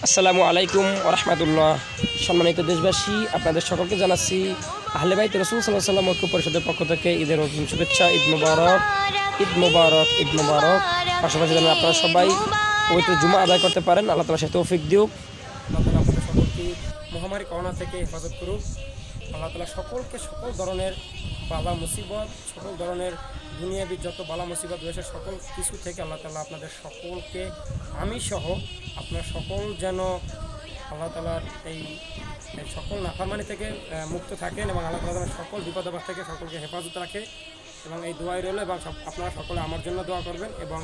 আসসালামু আলাইকুম ওরহমতুল্লাহ। সম্মানিত দেশবাসী, আপনাদের সকলকে জানাচ্ছি আহলে বাইত রাসূল সাল্লাল্লাহু আলাইহি ওয়াসাল্লাম ঐক্য পরিষদের পক্ষ থেকে ঈদের অগ্রিম শুভেচ্ছা। ঈদ মুবারক, ঈদ মুবারক, ঈদ মুবারক। পাশাপাশি যেন আপনারা সবাই পবিত্র জুমা আদায় করতে পারেন। আল্লাহ তাআলা সে তৌফিক দিউক। আল্লাহ তাআলা আপনাদের সকলকে মহামারী করোনা থেকে হেফাজত করুক। আল্লাহ তাআলা সকলকে সকল ধরনের বালা মুসিবত, সকল ধরনের দুনিয়াবি যত বালা মুসিবত রয়েছে সকল কিছু থেকে আল্লাহ তাআলা আপনাদের সকলকে, আমি সহ আপনার সকল যেন আল্লাহ তাআলার এই সকল নাফরমানি থেকে মুক্ত থাকেন এবং আল্লাহ তাআলা সকল বিপদ আপদ থেকে সকলকে হেফাজত রাখে। এবং এই দোয়াই রইল এবং আপনারা সকলে আমার জন্য দোয়া করবেন এবং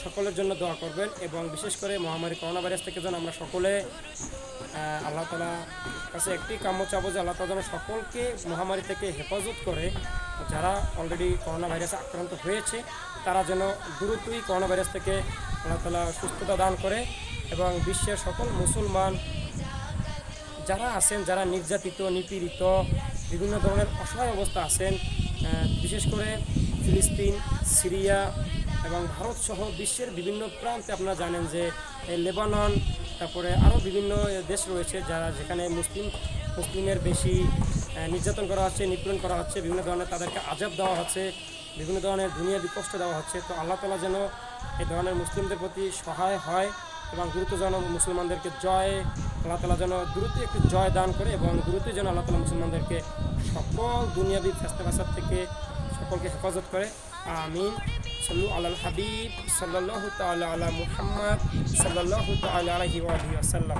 সকলের জন্য দোয়া করবেন। এবং বিশেষ করে মহামারী করোনা ভাইরাস থেকে যেন আমরা সকলে আল্লাহ তাআলার কাছে একটি কাম্য চাবো যে আল্লাহ তাআলা যেন সকলকে মহামারী থেকে হেফাজত করে। যারা অলরেডি করোনা ভাইরাসে আক্রান্ত হয়েছে তারা যেন দ্রুতই করোনা ভাইরাস থেকে আল্লাহ তাআলা সুস্থতা দান করে এবং বিশ্বের সকল মুসলমান যারা আছেন, যারা নির্যাতিত, নিপীড়িত, বিভিন্ন ধরনের অসহায় অবস্থা আছেন, বিশেষ করে ফিলিস্তিন, সিরিয়া এবং ভারত সহ বিশ্বের বিভিন্ন প্রান্তে আপনারা জানেন যে লেবানন, তারপরে আরও বিভিন্ন দেশ রয়েছে যারা যেখানে মুসলিমের বেশি নির্যাতন করা হচ্ছে, নিপীড়ন করা হচ্ছে, বিভিন্ন ধরনের তাদেরকে আযাব দেওয়া হচ্ছে, বিভিন্ন ধরনের দুনিয়াবি কষ্ট দেওয়া হচ্ছে। তো আল্লাহ তাআলা যেন এই ধরনের মুসলিমদের প্রতি সহায় হয় এবং দ্রুত যেন মুসলমানদেরকে আল্লাহ তাআলা যেন দ্রুত একটু জয় দান করে এবং দ্রুতই যেন আল্লাহ তাআলা মুসলমানদেরকে সকল দুনিয়াবি ফেসলাফাসাদ থেকে সকলকে হেফাজত করে। আমিন। সাল্লু আলাল হাবিব সাল্লাল্লাহু তাআলা আলা মুহাম্মদ সাল্লাল্লাহু তাআলা আলাইহি ওয়া সাল্লাম।